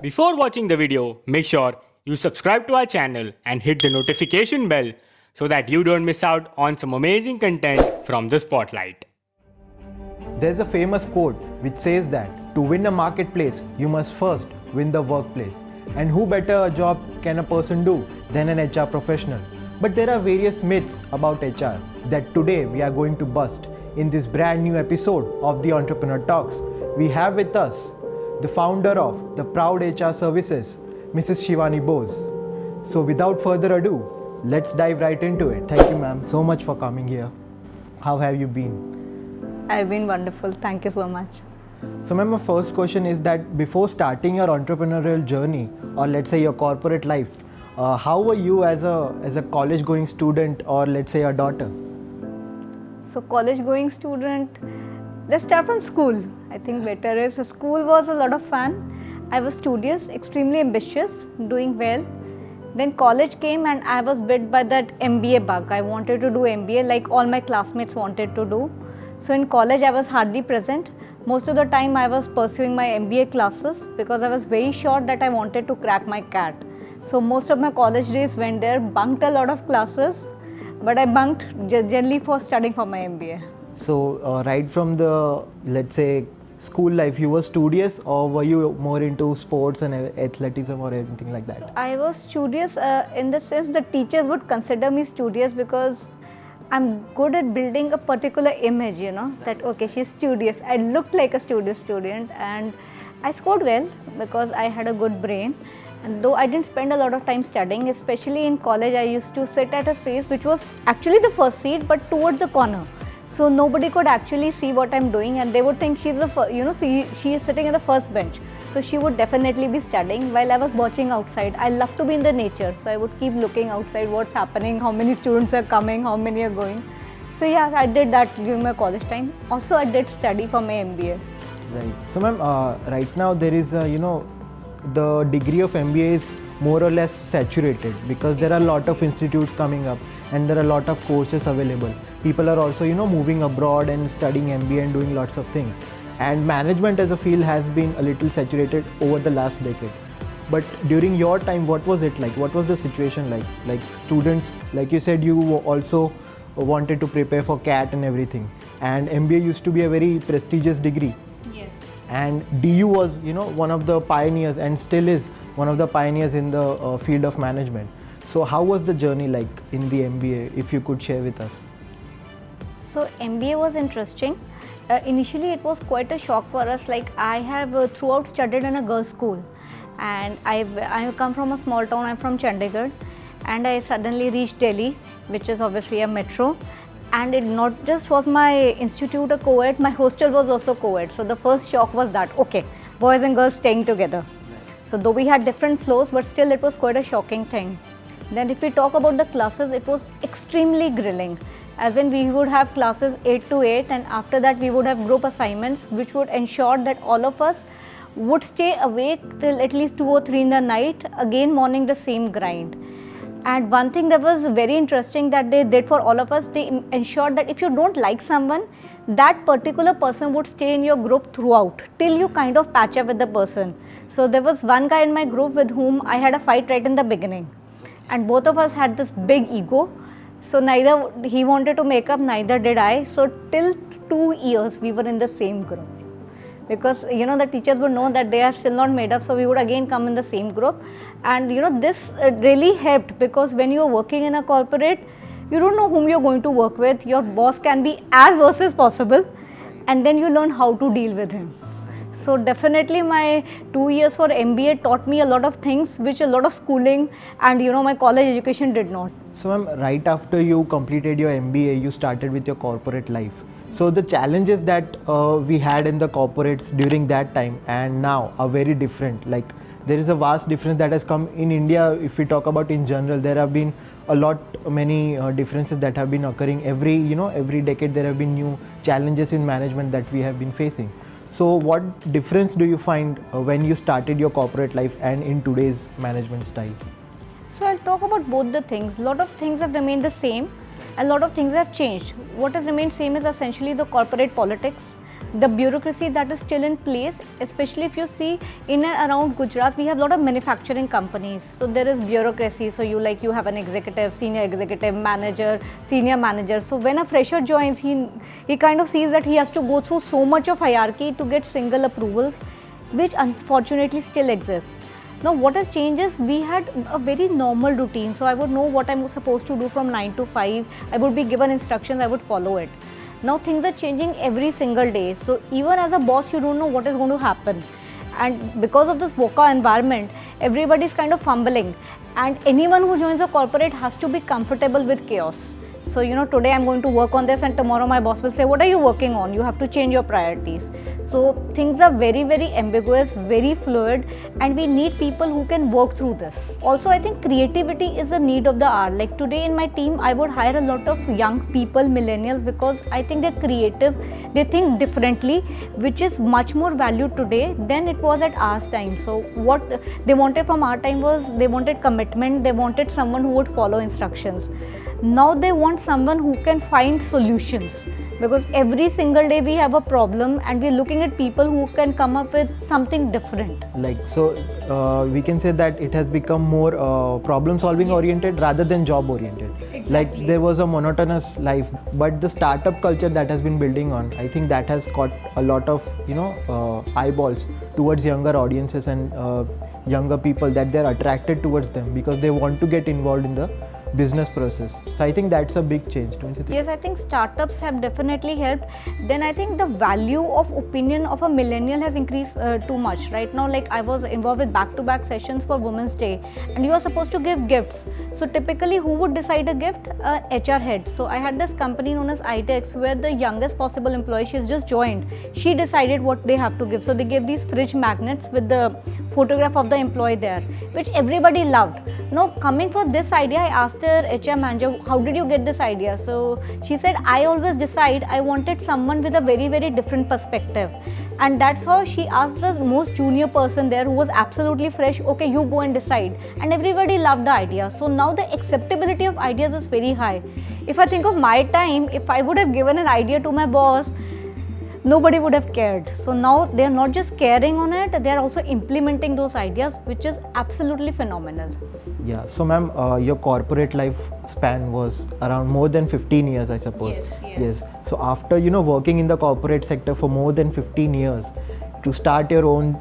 Before watching the video, make sure you subscribe to our channel and hit the notification bell so that you don't miss out on some amazing content from the Spotlight. There's a famous quote which says that to win a marketplace, you must first win the workplace. And who better a job can a person do than an HR professional? But there are various myths about HR that today we are going to bust. In this brand new episode of the Entrepreneur Talks, we have with us the founder of the Proud HR Services, Mrs. Shivani Bose. So without further ado, let's dive right into it. Thank you, ma'am, so much for coming here. How have you been? I've been wonderful. Thank you so much. So ma'am, my first question is that before starting your entrepreneurial journey, or let's say your corporate life, how were you as a college going student, or let's say a daughter? So college going student, let's start from school. I think better is school was a lot of fun. I was studious, extremely ambitious, doing well. Then college came and I was bit by that MBA bug. I wanted to do MBA like all my classmates wanted to do. So in college I was hardly present. Most of the time I was pursuing my MBA classes because I was very sure that I wanted to crack my CAT. So most of my college days went there, bunked a lot of classes, but I bunked generally for studying for my MBA. So right from the, let's say, school life, you were studious, or were you more into sports and athleticism or anything like that? I was studious in the sense the teachers would consider me studious because I'm good at building a particular image, that okay, she's studious. I looked like a studious student and I scored well because I had a good brain. And though I didn't spend a lot of time studying, especially in college, I used to sit at a space which was actually the first seat but towards the corner. So nobody could actually see what I'm doing and they would think she's the she is sitting in the first bench. So she would definitely be studying while I was watching outside. I love to be in the nature, so I would keep looking outside what's happening, how many students are coming, how many are going. So yeah, I did that during my college time. Also, I did study for my MBA. Right. So ma'am, right now there is, the degree of MBA is more or less saturated because there are a lot of institutes coming up and there are a lot of courses available. People are also, moving abroad and studying MBA and doing lots of things. And management as a field has been a little saturated over the last decade. But during your time, what was it like? What was the situation like? Like students, like you said, you also wanted to prepare for CAT and everything. And MBA used to be a very prestigious degree. Yes. And DU was, one of the pioneers and still is one of the pioneers in the field of management. So how was the journey like in the MBA, if you could share with us? So MBA was interesting. Initially it was quite a shock for us. Like I have throughout studied in a girls' school and I come from a small town, I'm from Chandigarh, and I suddenly reached Delhi, which is obviously a metro. And it not just was my institute a co-ed, my hostel was also co-ed. So the first shock was that, okay, boys and girls staying together. So though we had different floors, but still it was quite a shocking thing. Then if we talk about the classes, it was extremely grilling. As in we would have classes 8 to 8 and after that we would have group assignments which would ensure that all of us would stay awake till at least 2 or 3 in the night, again morning the same grind. And one thing that was very interesting that they did for all of us, they ensured that if you don't like someone, that particular person would stay in your group throughout till you kind of patch up with the person. So there was one guy in my group with whom I had a fight right in the beginning. And both of us had this big ego. So neither he wanted to make up, neither did I. So till 2 years we were in the same group. Because the teachers would know that they are still not made up, so we would again come in the same group. And this really helped because when you are working in a corporate, you don't know whom you're going to work with. Your boss can be as worse as possible and then you learn how to deal with him. So definitely my 2 years for MBA taught me a lot of things which a lot of schooling and my college education did not. So ma'am, right after you completed your MBA, you started with your corporate life. So the challenges that we had in the corporates during that time and now are very different. Like there is a vast difference that has come in India. If we talk about in general, there have been many differences that have been occurring every decade. There have been new challenges in management that we have been facing. So what difference do you find when you started your corporate life and in today's management style? So I'll talk about both the things. A lot of things have remained the same. A lot of things have changed. What has remained same is essentially the corporate politics. the bureaucracy that is still in place, especially if you see in and around Gujarat, we have a lot of manufacturing companies. So there is bureaucracy. So you have an executive, senior executive, manager, senior manager. So when a fresher joins, he kind of sees that he has to go through so much of hierarchy to get single approvals, which unfortunately still exists. Now what has changed is we had a very normal routine. So I would know what I'm supposed to do from 9 to 5. I would be given instructions, I would follow it. Now things are changing every single day. So even as a boss, you don't know what is going to happen. And because of this VUCA environment, everybody's kind of fumbling. And anyone who joins a corporate has to be comfortable with chaos. So, today I'm going to work on this and tomorrow my boss will say, what are you working on? You have to change your priorities. So, things are very, very ambiguous, very fluid, and we need people who can work through this. Also, I think creativity is a need of the hour. Like today in my team, I would hire a lot of young people, millennials, because I think they're creative, they think differently, which is much more valued today than it was at our time. So, what they wanted from our time was they wanted commitment, they wanted someone who would follow instructions. Now they want someone who can find solutions, because every single day we have a problem and we're looking at people who can come up with something different. We can say that it has become more problem solving oriented rather than job oriented. Exactly. Like there was a monotonous life, but the startup culture that has been building on, I think that has got a lot of eyeballs towards younger audiences and younger people, that they're attracted towards them because they want to get involved in the business process. So I think that's a big change, don't you think? Yes, I think startups have definitely helped. Then I think the value of opinion of a millennial has increased too much. Right now, like I was involved with back-to-back sessions for Women's Day, and you are supposed to give gifts. So typically, who would decide a gift? HR head. So I had this company known as ITEX, where the youngest possible employee, she's just joined, she decided what they have to give. So they gave these fridge magnets with the photograph of the employee there, which everybody loved. Now coming from this idea, I asked her HR manager, how did you get this idea? So she said, I always decide I wanted someone with a very, very different perspective. And that's how she asked the most junior person there, who was absolutely fresh, okay, you go and decide. And everybody loved the idea. So now the acceptability of ideas is very high. If I think of my time, if I would have given an idea to my boss, nobody would have cared. So now they're not just caring on it, they're also implementing those ideas, which is absolutely phenomenal. Yeah, so ma'am, your corporate life span was around more than 15 years, I suppose. Yes. So after, working in the corporate sector for more than 15 years, to start your own,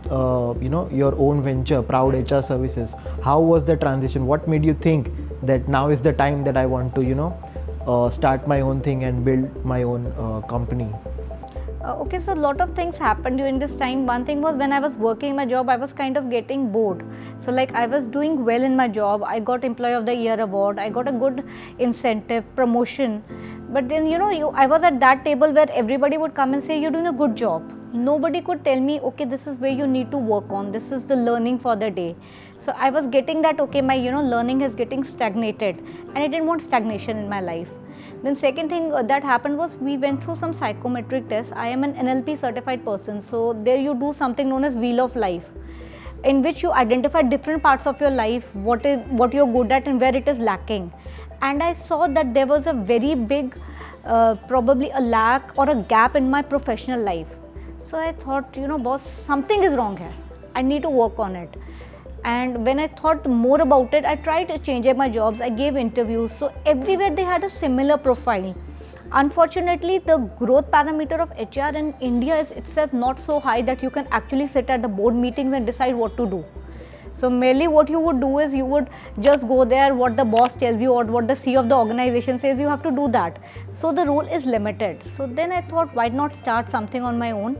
your own venture, Proud HR Services, how was the transition? What made you think that now is the time that I want to, start my own thing and build my own company? Okay, so a lot of things happened during this time. One thing was when I was working my job, I was kind of getting bored. So like I was doing well in my job. I got Employee of the Year award. I got a good incentive, promotion. But then, I was at that table where everybody would come and say, you're doing a good job. Nobody could tell me, okay, this is where you need to work on. This is the learning for the day. So I was getting that, okay, my, learning is getting stagnated. And I didn't want stagnation in my life. Then second thing that happened was we went through some psychometric tests. I am an NLP certified person. So there you do something known as Wheel of Life, in which you identify different parts of your life, what you're good at and where it is lacking. And I saw that there was a very big, probably a lack or a gap in my professional life. So I thought, boss, something is wrong here. I need to work on it. And when I thought more about it, I tried to change my jobs. I gave interviews. So everywhere they had a similar profile. Unfortunately, the growth parameter of HR in India is itself not so high that you can actually sit at the board meetings and decide what to do. So merely what you would do is you would just go there, what the boss tells you or what the CEO of the organization says, you have to do that. So the role is limited. So then I thought, why not start something on my own?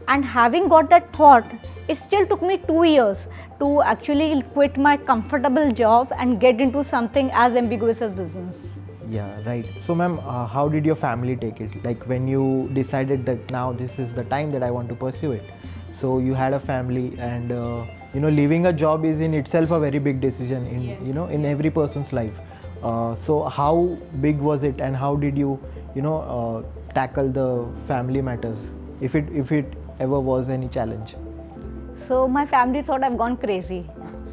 And having got that thought, it still took me 2 years to actually quit my comfortable job and get into something as ambiguous as business. Yeah, right. So ma'am, how did your family take it? Like when you decided that now this is the time that I want to pursue it. So you had a family and leaving a job is in itself a very big decision in, in every person's life. So how big was it and how did you, tackle the family matters, if it ever was any challenge? So my family thought I've gone crazy.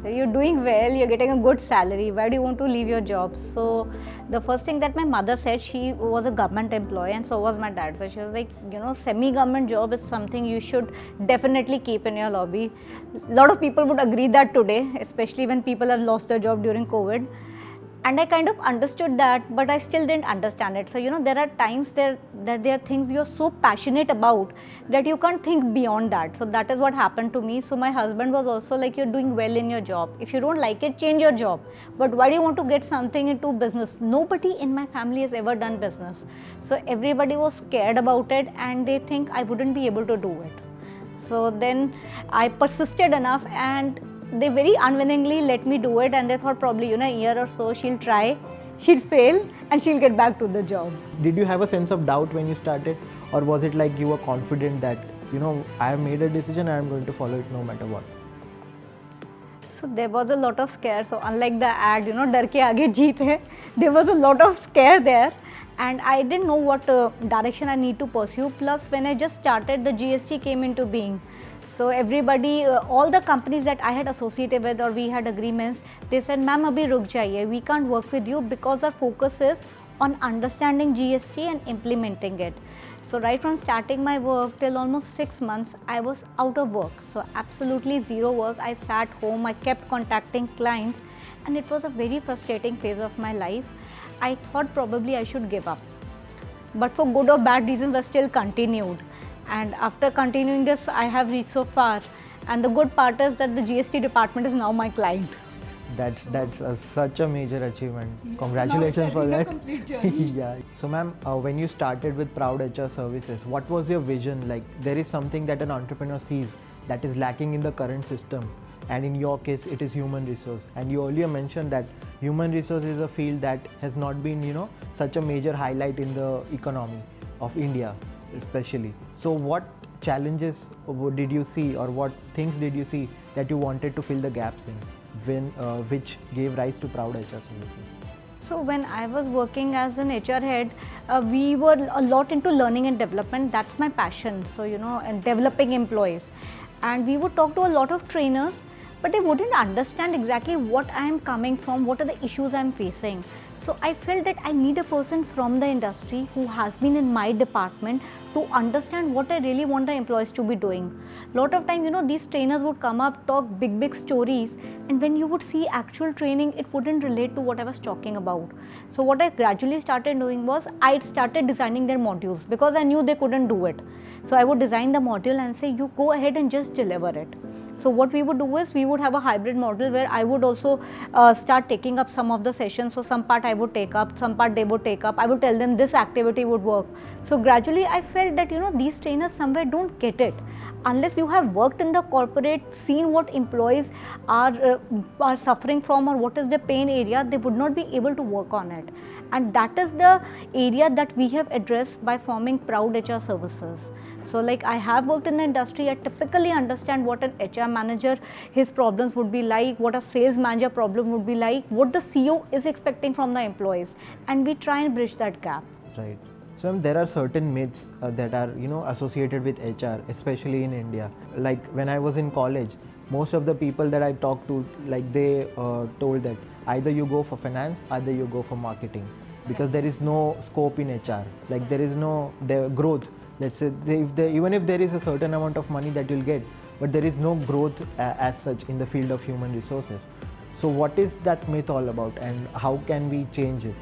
So you're doing well, you're getting a good salary. Why do you want to leave your job? So the first thing that my mother said, she was a government employee and so was my dad. So she was like, semi-government job is something you should definitely keep in your lobby. A lot of people would agree that today, especially when people have lost their job during COVID. And I kind of understood that, but I still didn't understand it. So, there are times that there are things you're so passionate about that you can't think beyond that. So that is what happened to me. So my husband was also like, you're doing well in your job. If you don't like it, change your job. But why do you want to get something into business? Nobody in my family has ever done business. So everybody was scared about it and they think I wouldn't be able to do it. So then I persisted enough and they very unwillingly let me do it, and they thought probably a year or so she'll try, she'll fail and she'll get back to the job. Did you have a sense of doubt when you started, or was it like you were confident that I have made a decision and I'm going to follow it no matter what? So there was a lot of scare. So unlike the ad, डर के आगे जीत है, there was a lot of scare there. And I didn't know what direction I need to pursue. Plus, when I just started, the GST came into being. So everybody, all the companies that I had associated with or we had agreements, they said, "Ma'am, abhi ruk jaiye. We can't work with you because our focus is on understanding GST and implementing it." So right from starting my work till almost 6 months, I was out of work. So absolutely zero work. I sat home. I kept contacting clients, and it was a very frustrating phase of my life. I thought probably I should give up. But for good or bad reasons, I still continued. And after continuing this, I have reached so far. And the good part is that the GST department is now my client. That's such a major achievement. Congratulations for that. Yeah. So ma'am, when you started with Proud HR Services, what was your vision? Like, there is something that an entrepreneur sees that is lacking in the current system. And in your case, it is human resource. And you earlier mentioned that human resource is a field that has not been, such a major highlight in the economy of India, especially. So what challenges did you see, or what things did you see that you wanted to fill the gaps in, which gave rise to Proud HR Services? So when I was working as an HR head, we were a lot into learning and development. That's my passion. So, and developing employees. And we would talk to a lot of trainers, but they wouldn't understand exactly what I am coming from, what are the issues I am facing. So I felt that I need a person from the industry who has been in my department to understand what I really want the employees to be doing. Lot of time, these trainers would come up, talk big stories, and when you would see actual training, it wouldn't relate to what I was talking about. So what I gradually started doing was, I started designing their modules because I knew they couldn't do it. So I would design the module and say, you go ahead and just deliver it. So what we would do is, we would have a hybrid model where I would also start taking up some of the sessions. So some part I would take up, some part they would take up. I would tell them this activity would work. So gradually I felt that, these trainers somewhere don't get it. Unless you have worked in the corporate, seen what employees are suffering from or what is their pain area, they would not be able to work on it. And that is the area that we have addressed by forming Proud HR Services. So like, I have worked in the industry, I typically understand what an HR manager, his problems would be like, what a sales manager problem would be like, what the CEO is expecting from the employees, and we try and bridge that gap. Right. So there are certain myths that are associated with HR, especially in India. Like when I was in college, most of the people that I talked to, like they told that either you go for finance, either you go for marketing, because there is no scope in HR. Like there is no growth. Let's say even if there is a certain amount of money that you'll get, but there is no growth as such in the field of human resources. So what is that myth all about, and how can we change it?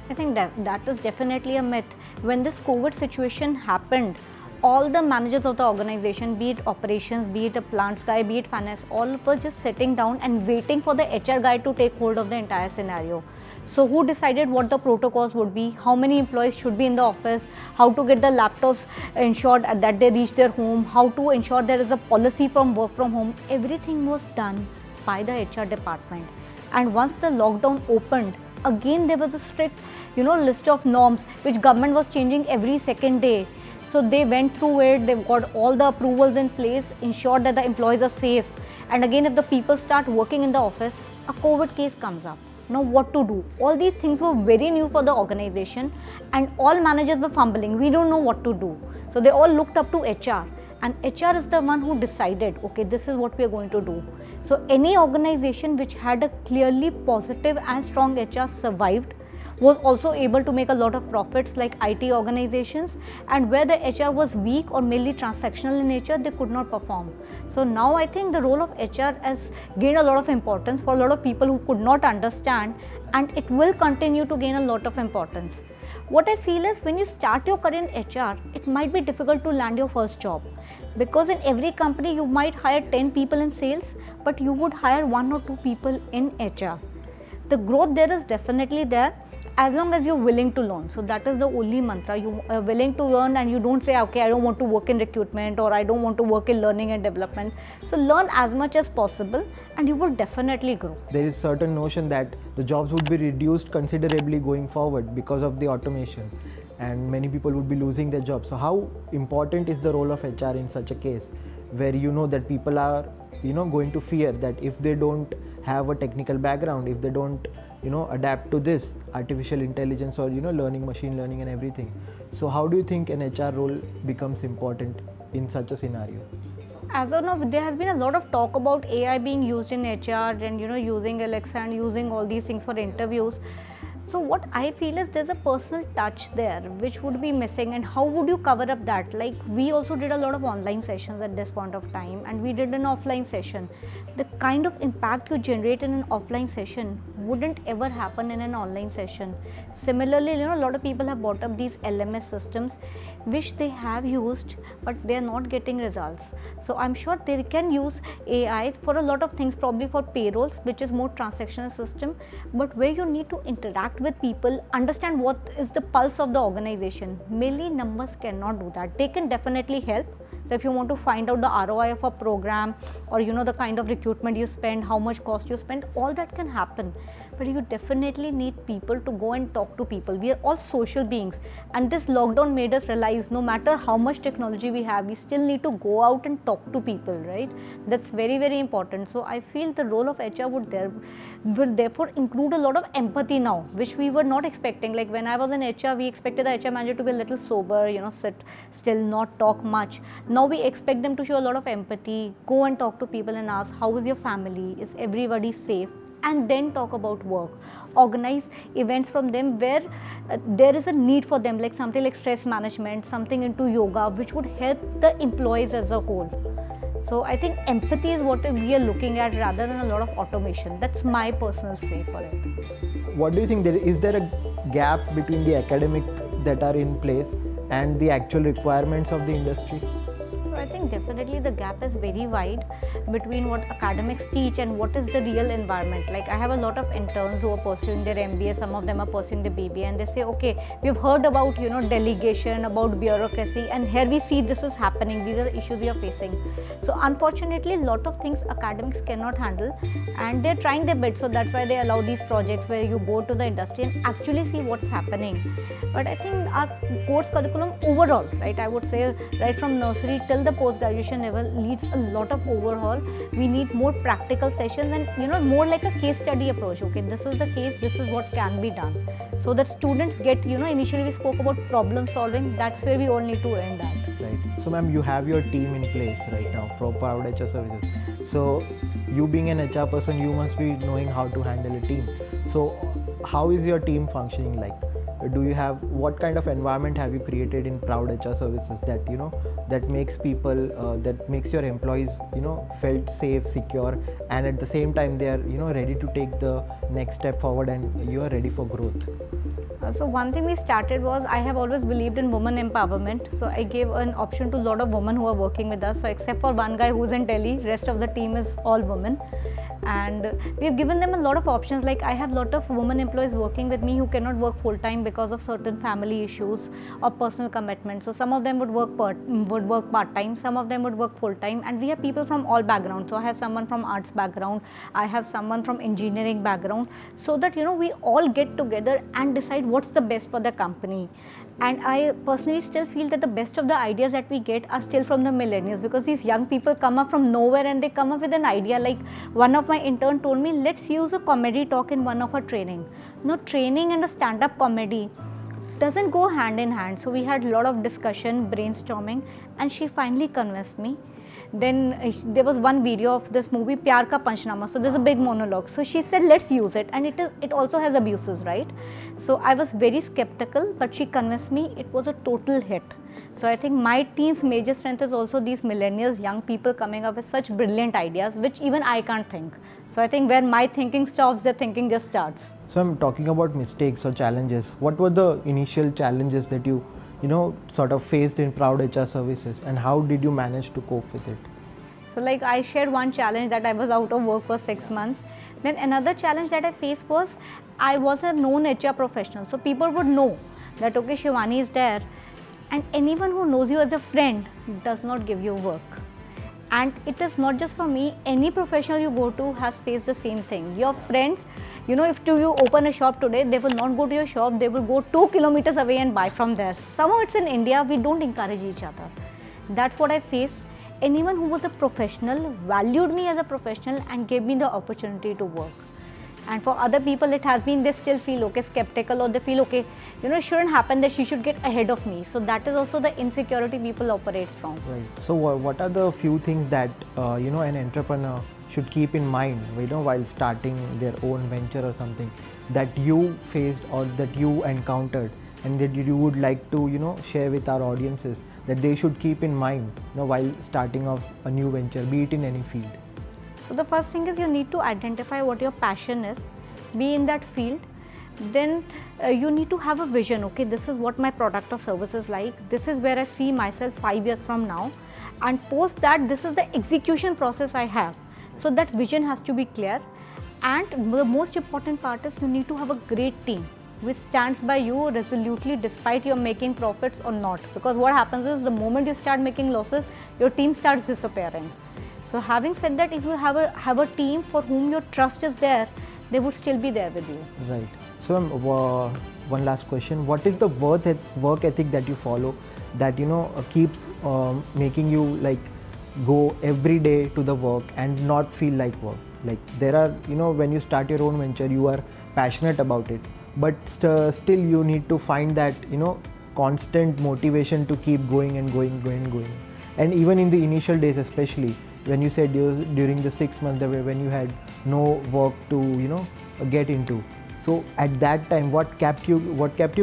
I think that is definitely a myth. When this COVID situation happened, all the managers of the organization, be it operations, be it a plants guy, be it finance, all were just sitting down and waiting for the HR guy to take hold of the entire scenario. So who decided what the protocols would be, how many employees should be in the office, how to get the laptops ensured that they reach their home, how to ensure there is a policy from work from home. Everything was done by the HR department. And once the lockdown opened, again there was a strict list of norms which government was changing every second day. So they went through it, they've got all the approvals in place, ensured that the employees are safe. And again, if the people start working in the office, a COVID case comes up. Now what to do? All these things were very new for the organization, and all managers were fumbling. We don't know what to do. So they all looked up to HR. and HR is the one who decided, okay, this is what we are going to do. So any organization which had a clearly positive and strong HR survived, was also able to make a lot of profits, like IT organizations, and where the HR was weak or mainly transactional in nature, they could not perform. So now I think the role of HR has gained a lot of importance for a lot of people who could not understand, and it will continue to gain a lot of importance. What I feel is when you start your career in HR, it might be difficult to land your first job, because in every company you might hire 10 people in sales, but you would hire 1 or 2 people in HR. The growth there is definitely there, as long as you're willing to learn. So that is the only mantra. You are willing to learn, and you don't say, okay, I don't want to work in recruitment, or I don't want to work in learning and development. So learn as much as possible and you will definitely grow. There is certain notion that the jobs would be reduced considerably going forward because of the automation, and many people would be losing their jobs. So how important is the role of HR in such a case, where you know that people are going to fear that if they don't have a technical background, if they don't adapt to this artificial intelligence or learning, machine learning and everything. So how do you think an HR role becomes important in such a scenario? As of now, there has been a lot of talk about AI being used in HR, and using Alexa and using all these things for interviews. So what I feel is there's a personal touch there which would be missing, and how would you cover up that? Like, we also did a lot of online sessions at this point of time, and we did an offline session. The kind of impact you generate in an offline session wouldn't ever happen in an online session. Similarly, a lot of people have brought up these LMS systems which they have used, but they are not getting results. So I'm sure they can use AI for a lot of things, probably for payrolls, which is more transactional system, but where you need to interact with people, understand what is the pulse of the organization. Mainly numbers cannot do that. They can definitely help. So if you want to find out the ROI of a program, or the kind of recruitment you spend, how much cost you spend, all that can happen. But you definitely need people to go and talk to people. We are all social beings, and this lockdown made us realize no matter how much technology we have, we still need to go out and talk to people, right? That's very, very important. So I feel the role of HR will therefore include a lot of empathy now, which we were not expecting. Like when I was in HR, we expected the HR manager to be a little sober, sit still, not talk much. Now we expect them to show a lot of empathy, go and talk to people and ask, how is your family? Is everybody safe? And then talk about work. Organize events from them where there is a need for them, like something like stress management, something into yoga, which would help the employees as a whole. So I think empathy is what we are looking at rather than a lot of automation. That's my personal say for it. What do you think, is there a gap between the academic that are in place and the actual requirements of the industry? I think definitely the gap is very wide between what academics teach and what is the real environment. Like, I have a lot of interns who are pursuing their MBA, some of them are pursuing the BBA, and they say, okay, we've heard about delegation, about bureaucracy, and here we see this is happening, these are the issues we are facing. So unfortunately, a lot of things academics cannot handle, and they're trying their best. So that's why they allow these projects where you go to the industry and actually see what's happening. But I think our course curriculum overall, right, I would say right from nursery till the post-graduation level needs a lot of overhaul. We need more practical sessions and more like a case study approach. Okay, this is the case, this is what can be done, so that students get, initially we spoke about problem solving, that's where we all need to end at. Right. So ma'am, you have your team in place right now for Proud HR Services. So you being an HR person, you must be knowing how to handle a team. So how is your team functioning like? Do you have, what kind of environment have you created in Proud HR Services that that makes people, that makes your employees felt safe, secure, and at the same time they are ready to take the next step forward and you are ready for growth? So one thing we started was, I have always believed in women empowerment. So I gave an option to a lot of women who are working with us. So except for one guy who's in Delhi, rest of the team is all women. And we have given them a lot of options. Like, I have a lot of women employees working with me who cannot work full time because of certain family issues or personal commitments. So some of them would work part time, some of them would work full time, and we have people from all backgrounds. So I have someone from arts background, I have someone from engineering background, so that we all get together and decide what's the best for the company. And I personally still feel that the best of the ideas that we get are still from the millennials, because these young people come up from nowhere and they come up with an idea. Like, one of my intern told me, let's use a comedy talk in one of our training. Training and a stand-up comedy. doesn't go hand in hand. So we had a lot of discussion, brainstorming, and she finally convinced me. Then there was one video of this movie Pyar Ka Panchnama, so there's a big monologue. So she said let's use it, and it also has abuses, right? So I was very skeptical, but she convinced me. It was a total hit. So I think my team's major strength is also these millennials, young people coming up with such brilliant ideas which even I can't think. So I think where my thinking stops, their thinking just starts. So I'm talking about mistakes or challenges. What were the initial challenges that you sort of faced in Proud HR Services, and how did you manage to cope with it? So like I shared one challenge that I was out of work for 6 months. Then another challenge that I faced was I was a known HR professional. So people would know that okay, Shivani is there, and anyone who knows you as a friend does not give you work. And it is not just for me, any professional you go to has faced the same thing. Your friends, if you open a shop today, they will not go to your shop, they will go 2 kilometers away and buy from there. Somehow it's in India, we don't encourage each other. That's what I faced. Anyone who was a professional valued me as a professional and gave me the opportunity to work. And for other people, it has been they still feel okay, skeptical, or they feel okay, it shouldn't happen that she should get ahead of me. So that is also the insecurity people operate from. Right. So what are the few things that an entrepreneur should keep in mind, while starting their own venture or something that you faced or that you encountered, and that you would like to share with our audiences that they should keep in mind while starting off a new venture, be it in any field? So the first thing is you need to identify what your passion is, be in that field. Then you need to have a vision. Okay, this is what my product or service is like. This is where I see myself 5 years from now. And post that, this is the execution process I have. So that vision has to be clear. And the most important part is you need to have a great team which stands by you resolutely despite you're making profits or not. Because what happens is the moment you start making losses, your team starts disappearing. So having said that, if you have a team for whom your trust is there, they would still be there with you. Right. So one last question: what is the work ethic that you follow that keeps making you like go every day to the work and not feel like work? Like there are when you start your own venture, you are passionate about it, but still you need to find that constant motivation to keep going and going. And even in the initial days, especially when you said during the 6 months when you had no work to get into, so at that time what kept you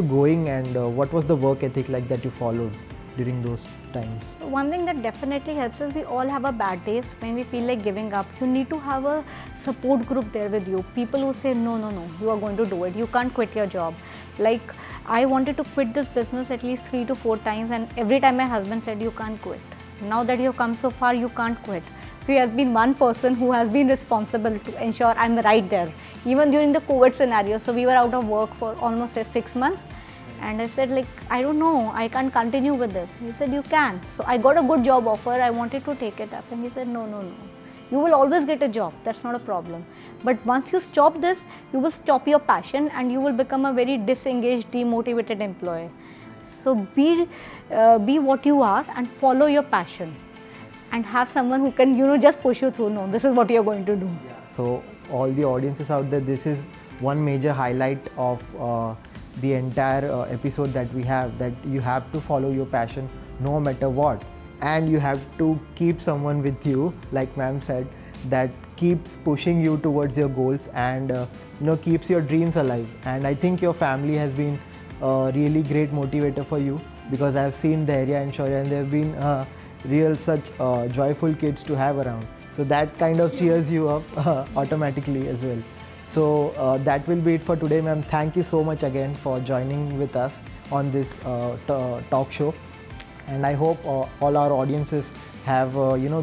going, and what was the work ethic like that you followed during those times? One thing that definitely helps is we all have our bad days when we feel like giving up. You need to have a support group there with you, people who say no, you are going to do it, you can't quit your job. Like I wanted to quit this business at least 3 to 4 times, and every time my husband said you can't quit. Now that you have come so far, you can't quit. So he has been one person who has been responsible to ensure I'm right there. Even during the COVID scenario, so we were out of work for almost 6 months. And I said like, I don't know, I can't continue with this. He said, you can. So I got a good job offer, I wanted to take it up. And he said, no. You will always get a job, that's not a problem. But once you stop this, you will stop your passion and you will become a very disengaged, demotivated employee. So be what you are and follow your passion. And have someone who can, just push you through. No, this is what you're going to do. So all the audiences out there, this is one major highlight of the entire episode that we have, that you have to follow your passion no matter what, and you have to keep someone with you, like ma'am said, that keeps pushing you towards your goals and keeps your dreams alive. And I think your family has been a really great motivator for you, because I've seen Dhairya and Shaurya and they've been real such joyful kids to have around. So that kind of cheers you up automatically as well. So that will be it for today, ma'am. Thank you so much again for joining with us on this talk show. And I hope all our audiences have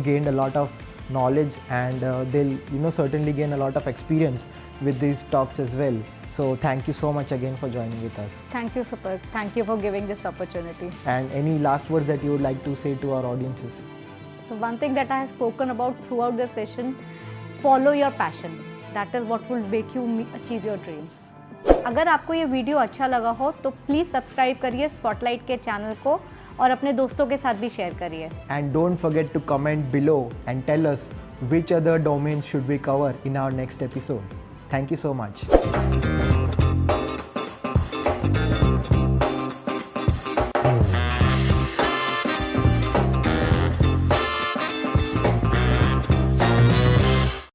gained a lot of knowledge, and they'll certainly gain a lot of experience with these talks as well. So thank you so much again for joining with us. Thank you, Supark. Thank you for giving this opportunity. And any last words that you would like to say to our audiences? So one thing that I have spoken about throughout the session, follow your passion. That is what will make you achieve your dreams. अगर आपको ये video अच्छा लगा हो तो please subscribe करिए spotlight के channel को और अपने दोस्तों के साथ भी शेयर करिए. And don't forget to comment below and tell us which other domains should we cover in our next episode. Thank you so much.